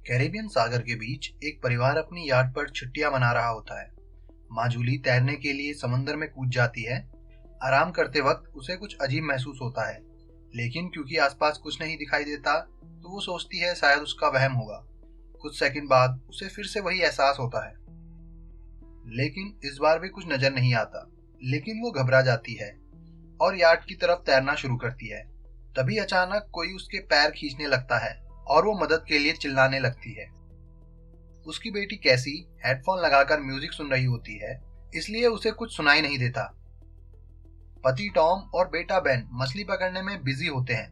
Caribbean सागर के बीच एक परिवार अपनी याट पर छुट्टियां मना रहा होता है। माँ जूली तैरने के लिए समंदर में कूद जाती है। आराम करते वक्त उसे कुछ अजीब महसूस होता है, लेकिन क्योंकि आसपास कुछ नहीं दिखाई देता तो वो सोचती है शायद उसका वहम होगा। कुछ सेकंड बाद उसे फिर से वही एहसास होता है, लेकिन इस बार भी कुछ नजर नहीं आता। लेकिन वो घबरा जाती है और याट की तरफ तैरना शुरू करती है। तभी अचानक कोई उसके पैर खींचने लगता है और वो मदद के लिए चिल्लाने लगती है। उसकी बेटी कैसी हेडफोन लगाकर म्यूजिक सुन रही होती है, इसलिए उसे कुछ सुनाई नहीं देता। पति टॉम और बेटा बेन मछली पकड़ने में बिजी होते हैं।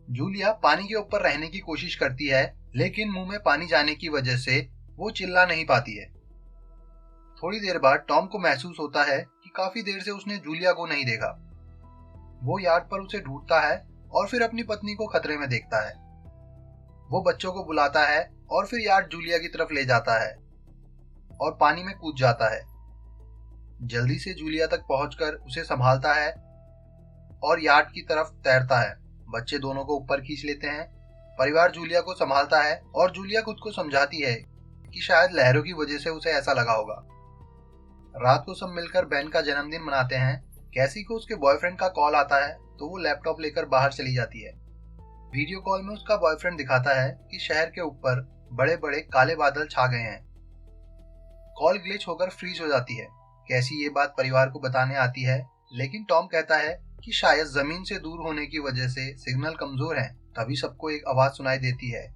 जूलिया पानी के ऊपर रहने की कोशिश करती है, लेकिन मुंह में पानी जाने की वजह से वो चिल्ला नहीं पाती है। थोड़ी देर बाद टॉम को महसूस होता है कि काफी देर से उसने जूलिया को नहीं देखा। वो यार्ड पर उसे ढूंढता है और फिर अपनी पत्नी को खतरे में देखता है। वो बच्चों को बुलाता है और फिर यार्ड जूलिया की तरफ ले जाता है और पानी में कूद जाता है। जल्दी से जूलिया तक पहुंचकर उसे संभालता है और यार्ड की तरफ तैरता है। बच्चे दोनों को ऊपर खींच लेते हैं। परिवार जूलिया को संभालता है और जूलिया खुद को समझाती है कि शायद लहरों की वजह से उसे ऐसा लगा होगा। रात को सब मिलकर बेन का जन्मदिन मनाते हैं। कैसी को उसके बॉयफ्रेंड का कॉल आता है तो वो लैपटॉप लेकर बाहर चली जाती है। वीडियो कॉल में उसका बॉयफ्रेंड दिखाता है कि शहर के ऊपर बड़े बड़े काले बादल छा गए हैं। कॉल ग्लिच होकर फ्रीज हो जाती है। कैसी ये बात परिवार को बताने आती है, लेकिन टॉम कहता है कि शायद जमीन से दूर होने की वजह से सिग्नल कमजोर है। तभी सबको एक आवाज सुनाई देती है।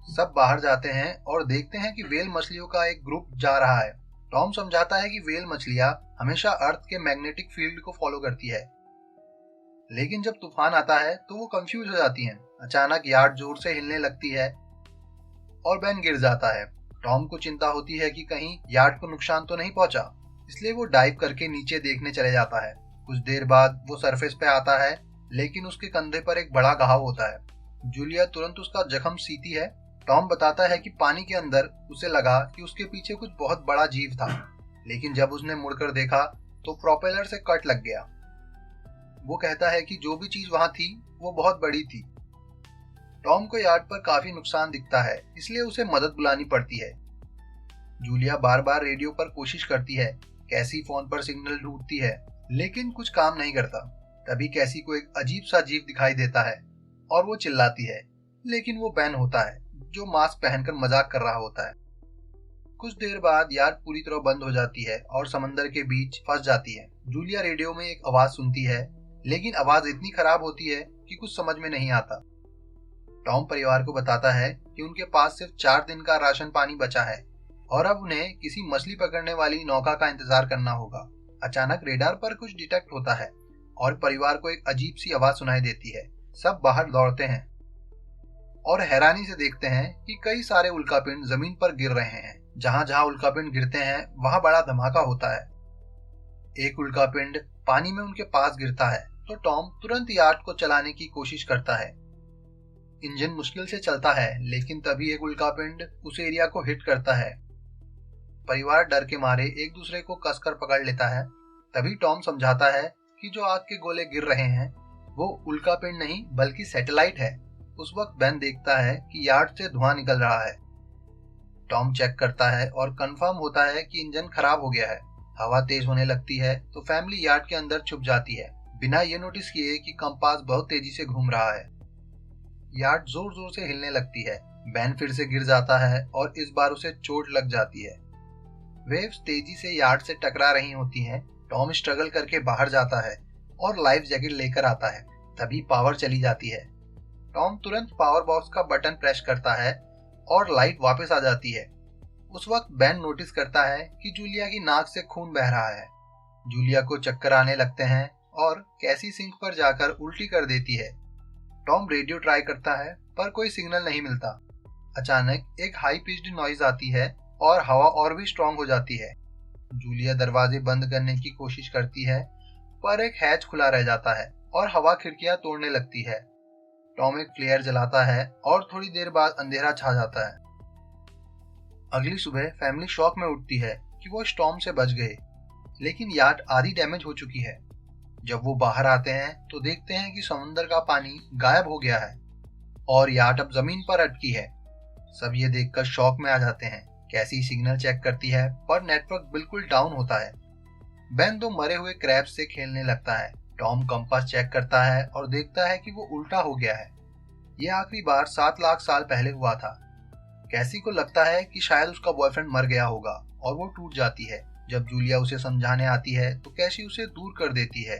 सब बाहर जाते हैं और देखते हैं कि व्हेल मछलियों का एक ग्रुप जा रहा है। टॉम समझाता है कि व्हेल मछलियां हमेशा अर्थ के मैग्नेटिक फील्ड को फॉलो करती है, लेकिन जब तूफान आता है तो वो कंफ्यूज हो जाती हैं। अचानक यार्ड जोर से हिलने लगती है और बेन गिर जाता है। टॉम को चिंता होती है कि कहीं यार्ड को नुकसान तो नहीं पहुंचा, इसलिए वो डाइव करके नीचे देखने चले जाता है। कुछ देर बाद वो सरफेस पे आता है, लेकिन उसके कंधे पर एक बड़ा घाव होता है। जूलिया तुरंत उसका जख्म सीती है। टॉम बताता है कि पानी के अंदर उसे लगा कि उसके पीछे कुछ बहुत बड़ा जीव था, लेकिन जब उसने मुड़कर देखा तो प्रोपेलर से कट लग गया। वो कहता है कि जो भी चीज वहां थी वो बहुत बड़ी थी। टॉम को यार्ड पर काफी नुकसान दिखता है, इसलिए उसे मदद बुलानी पड़ती है। जूलिया बार बार रेडियो पर कोशिश करती है। कैसी फोन पर सिग्नल ढूंढती है, लेकिन कुछ काम नहीं करता। तभी कैसी को एक अजीब सा जीव दिखाई देता है और वो चिल्लाती है, लेकिन वो बेन होता है जो मास्क पहनकर मजाक कर रहा होता है। कुछ देर बाद यार्ड पूरी तरह बंद हो जाती है और समंदर के बीच फंस जाती है। जूलिया रेडियो में एक आवाज सुनती है, लेकिन आवाज इतनी खराब होती है कि कुछ समझ में नहीं आता। टॉम परिवार को बताता है कि उनके पास सिर्फ 4 दिन का राशन पानी बचा है और अब उन्हें किसी मछली पकड़ने वाली नौका का इंतजार करना होगा। अचानक रेडार पर कुछ डिटेक्ट होता है और परिवार को एक अजीब सी आवाज सुनाई देती है। सब बाहर दौड़ते हैं और हैरानी से देखते हैं कि कई सारे उल्कापिंड जमीन पर गिर रहे हैं। जहां जहां उल्कापिंड गिरते हैं वहां बड़ा धमाका होता है। एक उल्कापिंड पानी में उनके पास गिरता है तो टॉम तुरंत यार्ड को चलाने की कोशिश करता है। इंजन मुश्किल से चलता है, लेकिन तभी एक उल्कापिंड उस एरिया को हिट करता है। परिवार डर के मारे एक दूसरे को कसकर पकड़ लेता है। तभी टॉम समझाता है कि जो आग के गोले गिर रहे हैं वो उल्कापिंड नहीं बल्कि सैटेलाइट है। उस वक्त बेन देखता है कि यार्ड से धुआं निकल रहा है। टॉम चेक करता है और कंफर्म होता है कि इंजन खराब हो गया है। हवा तेज होने लगती है तो फैमिली यार्ड के अंदर छुप जाती है, बिना ये नोटिस किए कि कंपास बहुत तेजी से घूम रहा है। यार्ड जोर जोर से हिलने लगती है। बेन फिर से गिर जाता है और इस बार उसे चोट लग जाती है। वेव्स तेजी से यार्ड से टकरा रही होती हैं। टॉम स्ट्रगल करके बाहर जाता है और लाइफ जैकेट लेकर आता है। तभी पावर चली जाती है। टॉम तुरंत पावर बॉक्स का बटन प्रेस करता है और लाइट वापस आ जाती है। उस वक्त बेन नोटिस करता है कि जूलिया की नाक से खून बह रहा है। जूलिया को चक्कर आने लगते हैं और कैसी सिंक पर जाकर उल्टी कर देती है। टॉम रेडियो ट्राई करता है पर कोई सिग्नल नहीं मिलता। अचानक एक हाई पिच्ड नॉइज आती है और हवा और भी स्ट्रांग हो जाती है। जूलिया दरवाजे बंद करने की कोशिश करती है, पर एक हैच खुला रह जाता है और हवा खिड़कियां तोड़ने लगती है। टॉम एक फ्लेयर जलाता है और थोड़ी देर बाद अंधेरा छा जाता है। अगली सुबह फैमिली शॉक में उठती है कि वो स्टॉर्म से बच गए, लेकिन याट आधी डैमेज हो चुकी है। जब वो बाहर आते हैं तो देखते हैं कि समुद्र का पानी गायब हो गया है और याट अब जमीन पर अटकी है। सब ये देखकर शॉक में आ जाते हैं। कैसी सिग्नल चेक करती है पर नेटवर्क बिल्कुल डाउन होता है। बेन दो मरे हुए क्रैब्स से खेलने लगता है। टॉम कंपास चेक करता है और देखता है कि वो उल्टा हो गया है। ये आखिरी बार 7 लाख साल पहले हुआ था। कैसी को लगता है कि शायद उसका बॉयफ्रेंड मर गया होगा और वो टूट जाती है। जब जूलिया उसे समझाने आती है तो कैसी उसे दूर कर देती है।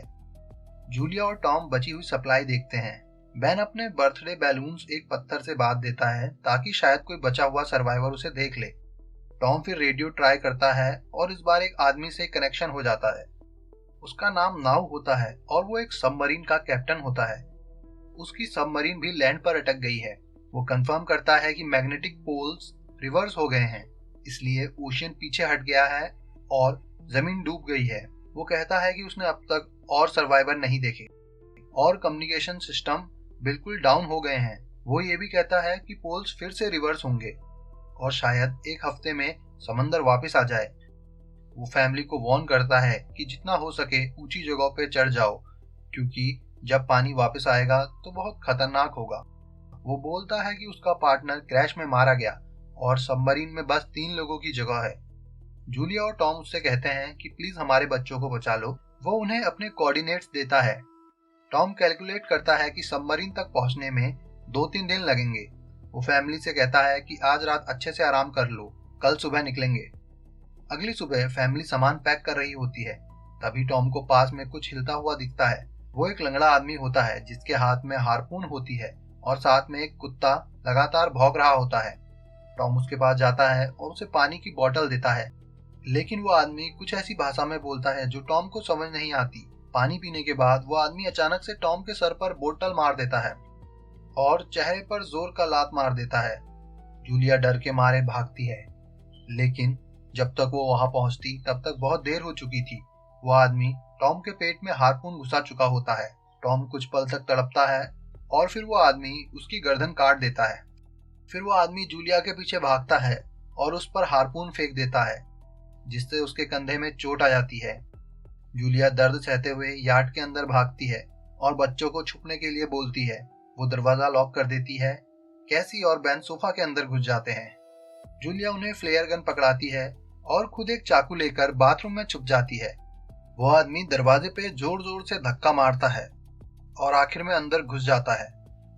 जूलिया और टॉम बची हुई सप्लाई देखते हैं। बेन अपने बर्थडे बैलून्स एक पत्थर से बांध देता है ताकि शायद कोई बचा हुआ सर्वाइवर उसे देख ले। टॉम फिर रेडियो ट्राई करता है और इस बार एक आदमी से कनेक्शन हो जाता है। उसका नाम नाउ होता है और वो एक सबमरीन का कैप्टन होता है। उसकी सबमरीन भी लैंड पर अटक गई है। वो कंफर्म करता है कि मैग्नेटिक पोल्स रिवर्स हो गए हैं, इसलिए ओशियन पीछे हट गया है और जमीन डूब गई है। वो कहता है कि उसने अब तक और सर्वाइवर नहीं देखे और कम्युनिकेशन सिस्टम बिल्कुल डाउन हो गए हैं। वो ये भी कहता है कि पोल्स फिर से रिवर्स होंगे और शायद एक हफ्ते में समंदर वापस आ जाए। वो फैमिली को वार्न करता है कि जितना हो सके ऊंची जगहों पे चढ़ जाओ, क्योंकि जब पानी वापस आएगा तो बहुत खतरनाक होगा। वो बोलता है कि उसका पार्टनर क्रैश में मारा गया और सबमरीन में बस 3 लोगों की जगह है। जूलिया और टॉम उससे कहते हैं कि प्लीज हमारे बच्चों को बचा लो। वो उन्हें अपने कोऑर्डिनेट्स देता है। टॉम कैलकुलेट करता है कि सबमरीन तक पहुंचने में 2-3 दिन लगेंगे। वो फैमिली से कहता है कि आज रात अच्छे से आराम कर लो, कल सुबह निकलेंगे। अगली सुबह फैमिली सामान पैक कर रही होती है। तभी टॉम को पास में कुछ हिलता हुआ दिखता है। वो एक लंगड़ा आदमी होता है जिसके हाथ में हार्पून होती है और साथ में एक कुत्ता लगातार भौंक रहा होता है। टॉम उसके पास जाता है और उसे पानी की बोतल देता है, लेकिन वो आदमी कुछ ऐसी भाषा में बोलता है जो टॉम को समझ नहीं आती। पानी पीने के बाद वो आदमी अचानक से टॉम के सर पर बोतल मार देता है और चेहरे पर जोर का लात मार देता है। जूलिया डर के मारे भागती है, लेकिन जब तक वो वहां पहुंचती तब तक बहुत देर हो चुकी थी। वो आदमी टॉम के पेट में हार्पून घुसा चुका होता है। टॉम कुछ पल तक तड़पता है और फिर वो आदमी उसकी गर्दन काट देता है। फिर वो आदमी जूलिया के पीछे भागता है और उस पर हार्पून फेंक देता है, जिससे उसके कंधे में चोट आ जाती है। जूलिया दर्द सहते हुए यार्ड के अंदर भागती है और बच्चों को छुपने के लिए बोलती है। वो दरवाजा लॉक कर देती है। कैसी और बेन सोफा के अंदर घुस जाते हैं। जूलिया उन्हें फ्लेयर गन पकड़ाती है और खुद एक चाकू लेकर बाथरूम में छुप जाती है। वो आदमी दरवाजे पे जोर जोर से धक्का मारता है और आखिर में अंदर घुस जाता है।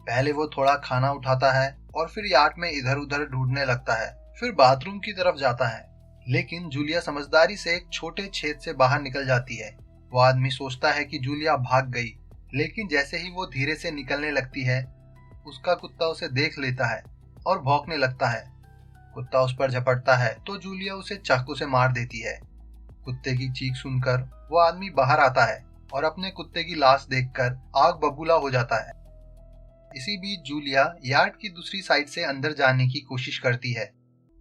पहले वो थोड़ा खाना उठाता है और फिर यार्ड में इधर उधर ढूंढने लगता है। फिर बाथरूम की तरफ जाता है, लेकिन जूलिया समझदारी से एक छोटे छेद से बाहर निकल जाती है। वो आदमी सोचता है कि जूलिया भाग गई, लेकिन जैसे ही वो धीरे से निकलने लगती है, उसका कुत्ता उसे देख लेता है और भौंकने लगता है। कुत्ता उस पर झपटता है तो जूलिया उसे चाकू से मार देती है। कुत्ते की चीख सुनकर वो आदमी बाहर आता है और अपने कुत्ते की लाश देखकर आग बबूला हो जाता है। इसी बीच जूलिया यार्ड की दूसरी साइड से अंदर जाने की कोशिश करती है।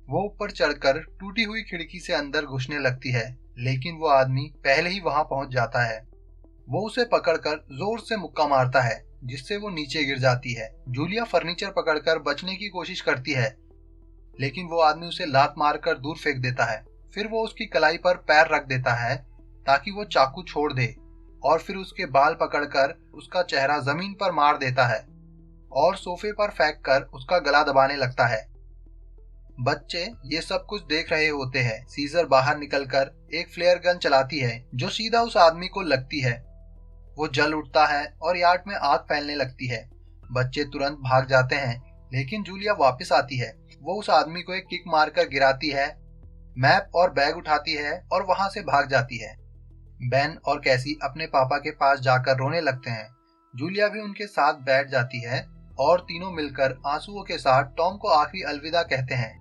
वो ऊपर चढ़कर टूटी हुई खिड़की से अंदर घुसने लगती है, लेकिन वो आदमी पहले ही वहां पहुंच जाता है। वो उसे पकड़कर जोर से मुक्का मारता है, जिससे वो नीचे गिर जाती है। जूलिया फर्नीचर पकड़कर बचने की कोशिश करती है, लेकिन वो आदमी उसे लात मारकर दूर फेंक देता है। फिर वो उसकी कलाई पर पैर रख देता है ताकि वो चाकू छोड़ दे और फिर उसके बाल पकड़कर उसका चेहरा जमीन पर मार देता है और सोफे पर फेंक कर उसका गला दबाने लगता है। बच्चे ये सब कुछ देख रहे होते हैं। सीजर बाहर निकलकर एक फ्लेयर गन चलाती है जो सीधा उस आदमी को लगती है। वो जल उठता है और यार्ड में आग फैलने लगती है। बच्चे तुरंत भाग जाते हैं, लेकिन जूलिया वापस आती है। वो उस आदमी को एक किक मारकर गिराती है, मैप और बैग उठाती है और वहां से भाग जाती है। बेन और कैसी अपने पापा के पास जाकर रोने लगते हैं। जूलिया भी उनके साथ बैठ जाती है और तीनों मिलकर आंसुओं के साथ टॉम को आखिरी अलविदा कहते हैं।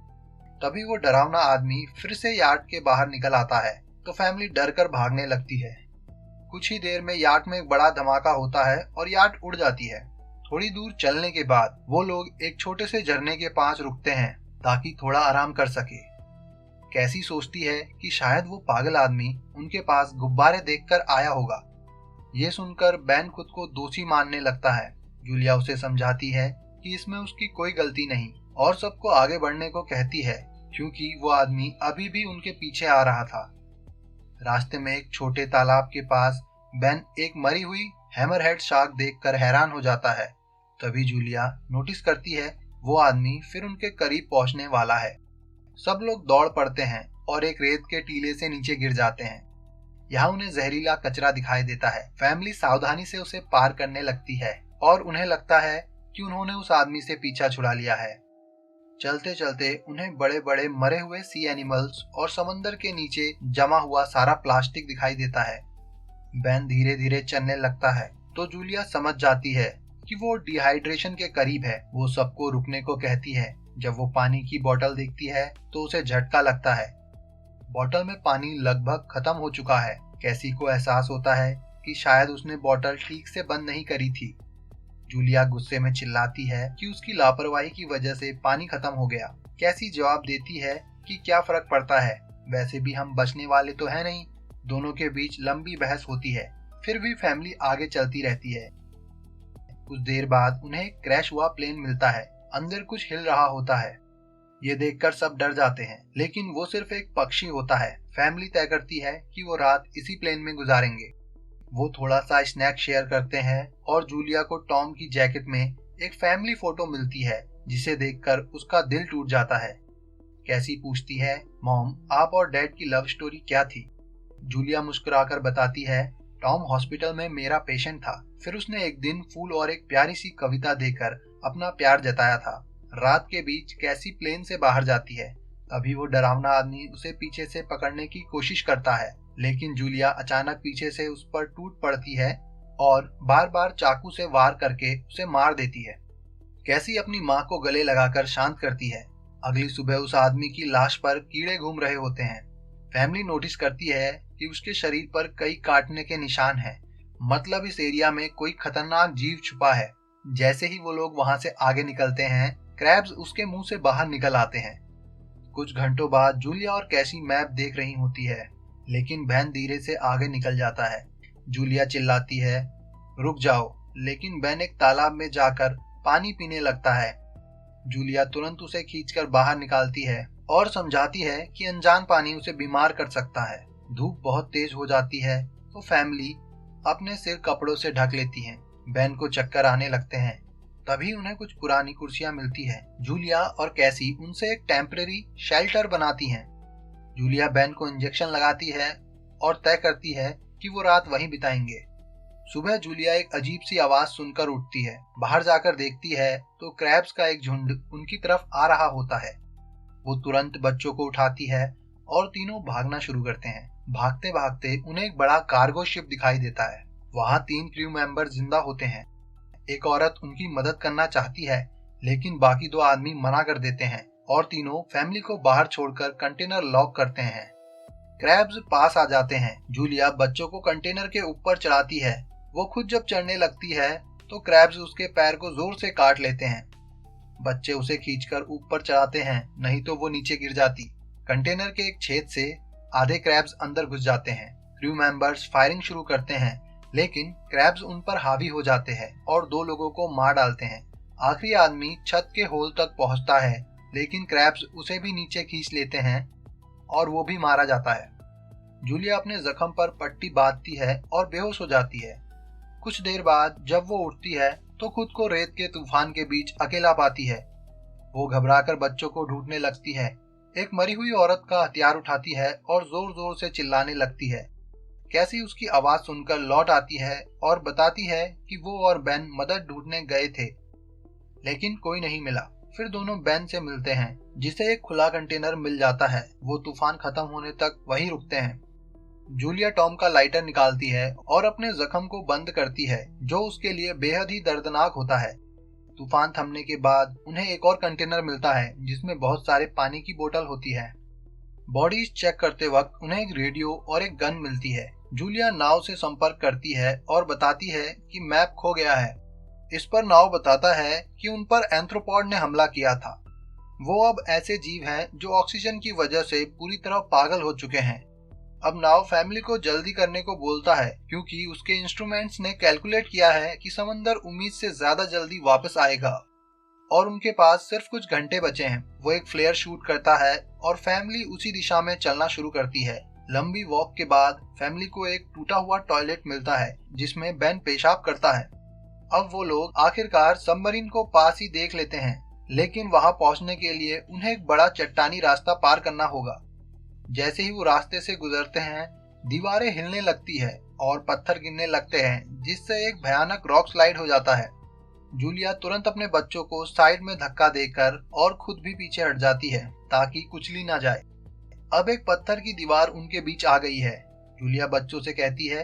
तभी वो डरावना आदमी फिर से यार्ड के बाहर निकल आता है, तो फैमिली डर कर भागने लगती है। कुछ ही देर में यार्ड में एक बड़ा धमाका होता है और यार्ड उड़ जाती है। थोड़ी दूर चलने के बाद वो लोग एक छोटे से झरने के पास रुकते हैं ताकि थोड़ा आराम कर सके। कैसी सोचती है कि शायद वो पागल आदमी उनके पास गुब्बारे देखकर आया होगा। ये सुनकर बेन खुद को दोषी मानने लगता है। जूलिया उसे समझाती है कि इसमें उसकी कोई गलती नहीं और सबको आगे बढ़ने को कहती है, क्योंकि वो आदमी अभी भी उनके पीछे आ रहा था। रास्ते में एक छोटे तालाब के पास बेन एक मरी हुई हैमरहेड शार्क देखकर हैरान हो जाता है। तभी जूलिया नोटिस करती है वो आदमी फिर उनके करीब पहुंचने वाला है। सब लोग दौड़ पड़ते हैं और एक रेत के टीले से नीचे गिर जाते हैं। यहाँ उन्हें जहरीला कचरा दिखाई देता है। फैमिली सावधानी से उसे पार करने लगती है और उन्हें लगता है कि उन्होंने उस आदमी से पीछा छुड़ा लिया है। चलते चलते उन्हें बड़े बड़े मरे हुए सी एनिमल्स और समंदर के नीचे जमा हुआ सारा प्लास्टिक दिखाई देता है। बेन धीरे धीरे चलने लगता है तो जूलिया समझ जाती है कि वो डिहाइड्रेशन के करीब है। वो सबको रुकने को कहती है। जब वो पानी की बोतल देखती है तो उसे झटका लगता है। बोतल में पानी लगभग खत्म हो चुका है। कैसी को एहसास होता है कि शायद उसने बोतल ठीक से बंद नहीं करी थी। जूलिया गुस्से में चिल्लाती है कि उसकी लापरवाही की वजह से पानी खत्म हो गया। कैसी जवाब देती है कि क्या फर्क पड़ता है, वैसे भी हम बचने वाले तो है नहीं। दोनों के बीच लंबी बहस होती है। फिर भी फैमिली आगे चलती रहती है। कुछ देर बाद उन्हें एक क्रैश हुआ प्लेन मिलता है। अंदर कुछ हिल रहा होता है। ये देखकर सब डर जाते हैं, लेकिन वो सिर्फ एक पक्षी होता है। फैमिली तय करती है कि वो रात इसी प्लेन में गुजारेंगे। वो थोड़ा सा स्नैक शेयर करते हैं और जूलिया को टॉम की जैकेट में एक फैमिली फोटो मिलती है, जिसे देखकर उसका दिल टूट जाता है। कैसी पूछती है, मॉम, आप और डैड की लव स्टोरी क्या थी? जूलिया मुस्कुराकर बताती है, टॉम हॉस्पिटल में मेरा पेशेंट था। फिर उसने एक दिन फूल और एक प्यारी सी कविता देकर अपना प्यार जताया था। रात के बीच कैसी प्लेन से बाहर जाती है। तभी वो डरावना आदमी उसे पीछे से पकड़ने की कोशिश करता है, लेकिन जूलिया अचानक पीछे से उस पर टूट पड़ती है और बार बार चाकू से वार करके उसे मार देती है। कैसी अपनी माँ को गले लगाकर शांत करती है। अगली सुबह उस आदमी की लाश पर कीड़े घूम रहे होते हैं। फैमिली नोटिस करती है कि उसके शरीर पर कई काटने के निशान हैं। मतलब इस एरिया में कोई खतरनाक जीव छुपा है। जैसे ही वो लोग वहां से आगे निकलते हैं, क्रैब्स उसके मुंह से बाहर निकल आते हैं। कुछ घंटों बाद जूलिया और कैसी मैप देख रही होती है, लेकिन बेन धीरे से आगे निकल जाता है। जूलिया चिल्लाती है, रुक जाओ, लेकिन बेन एक तालाब में जाकर पानी पीने लगता है। जूलिया तुरंत उसे खींचकर बाहर निकालती है और समझाती है कि अनजान पानी उसे बीमार कर सकता है। धूप बहुत तेज हो जाती है तो फैमिली अपने सिर कपड़ों से ढक लेती है। बेन को चक्कर आने लगते हैं। तभी उन्हें कुछ पुरानी कुर्सियां मिलती है। जूलिया और कैसी उनसे एक टेम्परेरी शेल्टर बनाती हैं। जूलिया बेन को इंजेक्शन लगाती है और तय करती है कि वो रात वहीं बिताएंगे। सुबह जूलिया एक अजीब सी आवाज सुनकर उठती है। बाहर जाकर देखती है तो क्रैब्स का एक झुंड उनकी तरफ आ रहा होता है। वो तुरंत बच्चों को उठाती है और तीनों भागना शुरू करते हैं। भागते भागते उन्हें एक बड़ा कार्गो शिप दिखाई देता है। वहाँ 3 क्रू मेंबर जिंदा होते हैं। एक औरत उनकी मदद करना चाहती है, लेकिन बाकी 2 आदमी मना कर देते हैं और तीनों फैमिली को बाहर छोड़कर कंटेनर लॉक करते हैं। क्रैब्स पास आ जाते हैं। जूलिया बच्चों को कंटेनर के ऊपर चढ़ाती है। वो खुद जब चढ़ने लगती है तो क्रैब्स उसके पैर को जोर से काट लेते हैं। बच्चे उसे खींचकर ऊपर चढ़ाते हैं, नहीं तो वो नीचे गिर जाती। कंटेनर के एक छेद से आधे क्रैब्स अंदर घुस जाते हैं। क्रू मेंबर्स फायरिंग शुरू करते हैं, लेकिन क्रैब्स उन पर हावी हो जाते हैं और 2 लोगों को मार डालते हैं। आखिरी आदमी छत के होल तक पहुंचता है, लेकिन क्रैब्स उसे भी नीचे खींच लेते हैं और वो भी मारा जाता है। जूलिया अपने जख्म पर पट्टी बांधती है और बेहोश हो जाती है। कुछ देर बाद जब वो उठती है तो खुद को रेत के तूफान के बीच अकेला पाती है। वो घबराकर बच्चों को ढूंढने लगती है। एक मरी हुई औरत का हथियार उठाती है और जोर जोर से चिल्लाने लगती है। कैसी उसकी आवाज सुनकर लौट आती है और बताती है कि वो और बेन मदद ढूंढने गए थे, लेकिन कोई नहीं मिला। फिर दोनों बेन से मिलते हैं, जिसे एक खुला कंटेनर मिल जाता है। वो तूफान खत्म होने तक वहीं रुकते हैं। जूलिया टॉम का लाइटर निकालती है और अपने जख्म को बंद करती है, जो उसके लिए बेहद ही दर्दनाक होता है। तूफान थमने के बाद उन्हें एक और कंटेनर मिलता है, जिसमें बहुत सारे पानी की बोतल होती है। बॉडीज चेक करते वक्त उन्हें एक रेडियो और एक गन मिलती है। जूलिया नाव से संपर्क करती है और बताती है कि मैप खो गया है। इस पर नाव बताता है कि उन पर एंथ्रोपॉड ने हमला किया था। वो अब ऐसे जीव हैं जो ऑक्सीजन की वजह से पूरी तरह पागल हो चुके हैं। अब नाव फैमिली को जल्दी करने को बोलता है, क्योंकि उसके इंस्ट्रूमेंट्स ने कैलकुलेट किया है कि समंदर उम्मीद से ज्यादा जल्दी वापस आएगा और उनके पास सिर्फ कुछ घंटे बचे हैं। वो एक फ्लेयर शूट करता है और फैमिली उसी दिशा में चलना शुरू करती है। लंबी वॉक के बाद फैमिली को एक टूटा हुआ टॉयलेट मिलता है, जिसमें बेन पेशाब करता है। अब वो लोग आखिरकार सबमरीन को पास ही देख लेते हैं। लेकिन वहां पहुंचने के लिए उन्हें एक बड़ा चट्टानी रास्ता पार करना होगा। जैसे ही वो रास्ते से गुजरते हैं, दीवारें हिलने लगती है और पत्थर गिरने लगते हैं, जिससे एक भयानक रॉक स्लाइड हो जाता है। जूलिया तुरंत अपने बच्चों को साइड में धक्का देकर और खुद भी पीछे हट जाती है ताकि कुचली ना जाए। अब एक पत्थर की दीवार उनके बीच आ गई है। जूलिया बच्चों से कहती है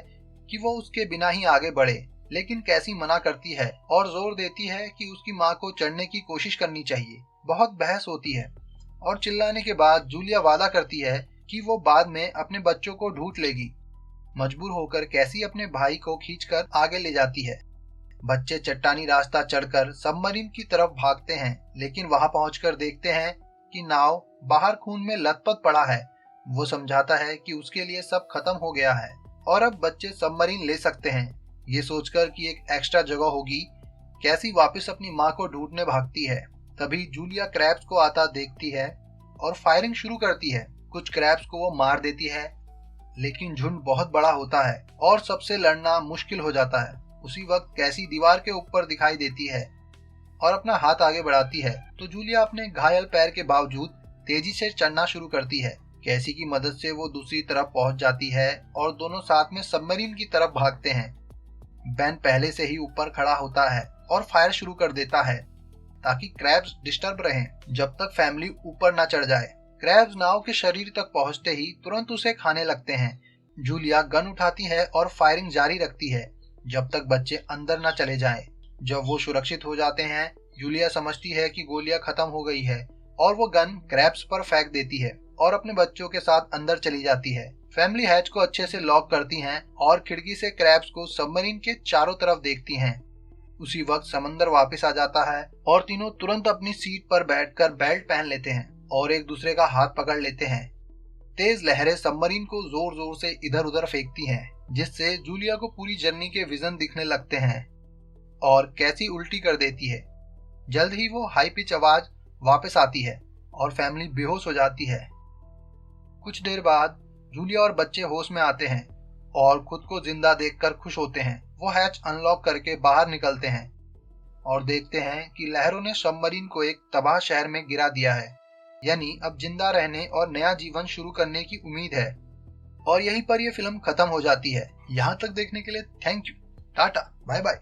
कि वो उसके बिना ही आगे बढ़े, लेकिन कैसी मना करती है और जोर देती है कि उसकी माँ को चढ़ने की कोशिश करनी चाहिए। बहुत बहस होती है और चिल्लाने के बाद जूलिया वादा करती है कि वो बाद में अपने बच्चों को ढूंढ लेगी। मजबूर होकर कैसी अपने भाई को खींचकर आगे ले जाती है। बच्चे चट्टानी रास्ता चढ़कर सबमरीन की तरफ भागते हैं, लेकिन वहां पहुंचकर देखते हैं कि नाव बाहर खून में लथपथ पड़ा है। वो समझाता है कि उसके लिए सब खत्म हो गया है और अब बच्चे सबमरीन ले सकते हैं। ये सोचकर कि एक एक्स्ट्रा जगह होगी, कैसी वापस अपनी माँ को ढूंढने भागती है। तभी जूलिया क्रैब्स को आता देखती है और फायरिंग शुरू करती है। कुछ क्रैब्स को वो मार देती है, लेकिन झुंड बहुत बड़ा होता है और सबसे लड़ना मुश्किल हो जाता है। उसी वक्त कैसी दीवार के ऊपर दिखाई देती है और अपना हाथ आगे बढ़ाती है, तो जूलिया अपने घायल पैर के बावजूद तेजी से चढ़ना शुरू करती है। कैसी की मदद से वो दूसरी तरफ पहुंच जाती है और दोनों साथ में सबमरीन की तरफ भागते हैं। बेन पहले से ही ऊपर खड़ा होता है और फायर शुरू कर देता है ताकि क्रैब्स डिस्टर्ब रहें जब तक फैमिली ऊपर न चढ़ जाए। क्रैब्स नाव के शरीर तक पहुंचते ही तुरंत उसे खाने लगते हैं। जूलिया गन उठाती है और फायरिंग जारी रखती है जब तक बच्चे अंदर न चले जाएं। जब वो सुरक्षित हो जाते हैं, जूलिया समझती है कि गोलियां खत्म हो गई है और वो गन क्रैब्स पर फेंक देती है और अपने बच्चों के साथ अंदर चली जाती है। फैमिली हैच को अच्छे से लॉक करती हैं और खिड़की से क्रैब्स को सबमरीन के चारों तरफ देखती हैं। उसी वक्त समंदर वापस आ जाता है और तीनों तुरंत अपनी सीट पर बैठकर बेल्ट पहन लेते हैं और एक दूसरे का हाथ पकड़ लेते हैं। तेज लहरें सबमरीन को जोर जोर से इधर उधर फेंकती हैं, जिससे जूलिया को पूरी जर्नी के विजन दिखने लगते हैं और कैसी उल्टी कर देती है। जल्द ही वो हाई पिच आवाज वापस आती है और फैमिली बेहोश हो जाती है। कुछ देर बाद जूलिया और बच्चे होश में आते हैं और खुद को जिंदा देखकर खुश होते हैं। वो हैच अनलॉक करके बाहर निकलते हैं और देखते हैं कि लहरों ने सबमरीन को एक तबाह शहर में गिरा दिया है। यानी अब जिंदा रहने और नया जीवन शुरू करने की उम्मीद है। और यहीं पर यह फिल्म खत्म हो जाती है। यहाँ तक देखने के लिए thank you, tata, bye bye.